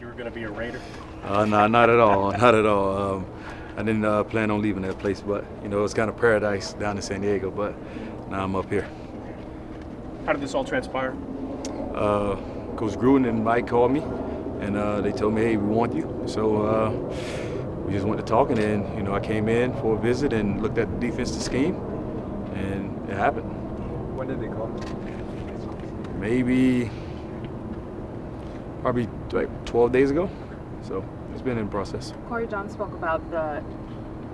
you were going to be a Raider? No, not at all. Not at all. I didn't plan on leaving that place, but you know, it's kind of paradise down in San Diego. But now I'm up here. How did this all transpire? Coach Gruden and Mike called me, and they told me, "Hey, we want you." So we just went to talking, and you know, I came in for a visit and looked at the defensive scheme, and it happened. When did they call? Probably like 12 days ago. So it's been in process. Corey, John spoke about the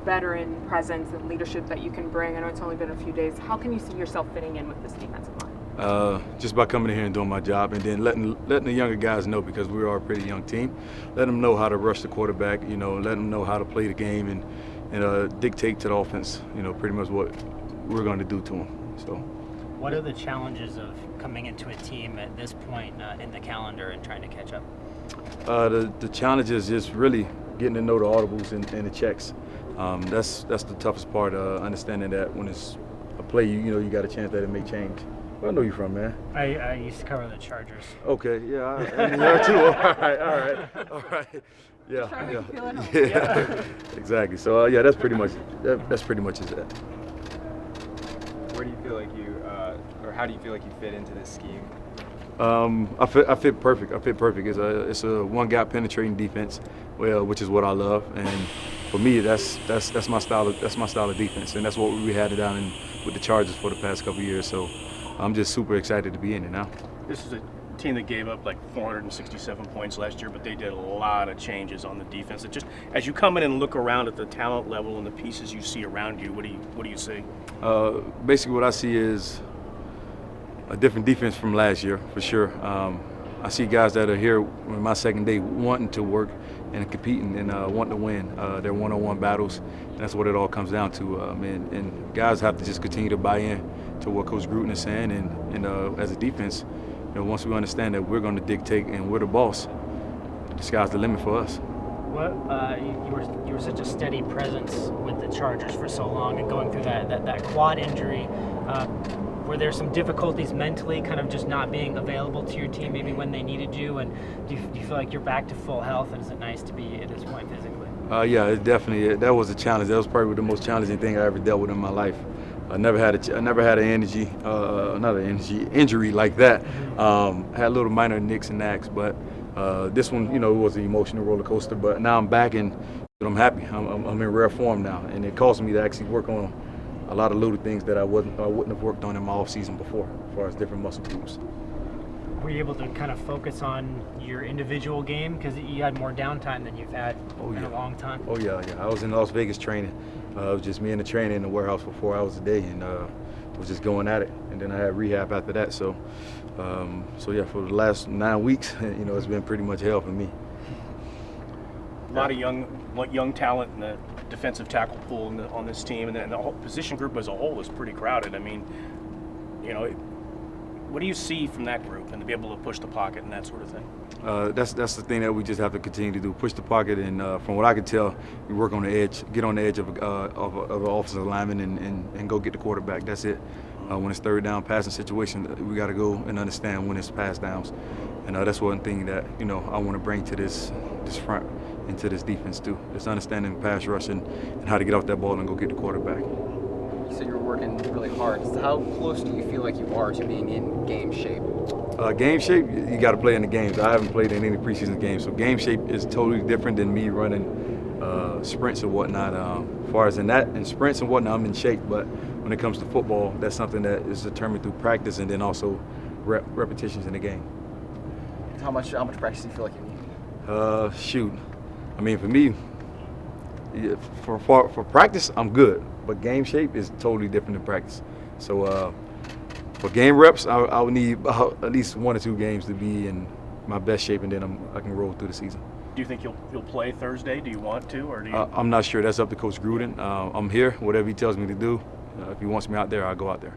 veteran presence and leadership that you can bring. I know it's only been a few days. How can you see yourself fitting in with this defensive line? Just by coming in here and doing my job, and then letting the younger guys know, because we are a pretty young team, let them know how to rush the quarterback, you know, let them know how to play the game, and dictate to the offense, you know, pretty much what we're going to do to them. So, what are the challenges of coming into a team at this point in the calendar and trying to catch up? The challenge is just really getting to know the audibles and the checks. That's the toughest part, understanding that when it's a play, you know, you got a chance that it may change. Where I know you from, man? I used to cover the Chargers. Okay, yeah, and you too. All right. Yeah. Exactly. So yeah, that's pretty much it. Where do you feel like or how do you feel like you fit into this scheme? I fit perfect. It's a one gap penetrating defense, which is what I love, and for me, that's my style of defense, and that's what we had it down with the Chargers for the past couple of years. So I'm just super excited to be in it now. This is a team that gave up like 467 points last year, but they did a lot of changes on the defense. It just, as you come in and look around at the talent level and the pieces you see around you, what do you see? Basically, what I see is a different defense from last year, for sure. I see guys that are here on my second day wanting to work and competing and wanting to win their one-on-one battles. And that's what it all comes down to. And guys have to just continue to buy in to what Coach Gruden is saying. And as a defense, you know, once we understand that we're going to dictate and we're the boss, the sky's the limit for us. What you were such a steady presence with the Chargers for so long, and going through that quad injury. Were there some difficulties mentally, kind of just not being available to your team maybe when they needed you? And do you feel like you're back to full health, and is it nice to be at this point physically? Yeah, it definitely. That was a challenge. That was probably the most challenging thing I ever dealt with in my life. I never had an injury like that. Had little minor nicks and knacks, but this one, you know, it was an emotional roller coaster. But now I'm back, and I'm happy. I'm in rare form now, and it caused me to actually work on a lot of little things that I wouldn't have worked on in my off season before, as far as different muscle groups. Were you able to kind of focus on your individual game, because you had more downtime than you've had in a long time? Oh yeah. I was in Las Vegas training. It was just me and the trainer in the warehouse for 4 hours a day, and was just going at it. And then I had rehab after that. So yeah, for the last 9 weeks, you know, it's been pretty much hell for me. A lot of young talent in the defensive tackle pool on this team, and the whole position group as a whole is pretty crowded. I mean, you know, what do you see from that group, and to be able to push the pocket and that sort of thing? That's the thing that we just have to continue to do: push the pocket, and from what I can tell, we work on the edge, get on the edge of an offensive lineman, and go get the quarterback. That's it. When it's third down passing situation, we got to go and understand when it's pass downs, and that's one thing that, you know, I want to bring to this front into this defense too. It's understanding pass rush and how to get off that ball and go get the quarterback. You said you're working really hard. So how close do you feel like you are to being in game shape? Game shape, you got to play in the games. I haven't played in any preseason games, so game shape is totally different than me running sprints or whatnot. As far as in sprints and whatnot, I'm in shape, but when it comes to football, that's something that is determined through practice and then also repetitions in the game. How much practice do you feel like you need? Shoot. I mean, for me, for practice, I'm good, but game shape is totally different than practice. So for game reps, I would need about at least 1 or 2 games to be in my best shape, and then I can roll through the season. Do you think you'll play Thursday? Do you want to, or do you? I'm not sure. That's up to Coach Gruden. I'm here. Whatever he tells me to do. If he wants me out there, I'll go out there.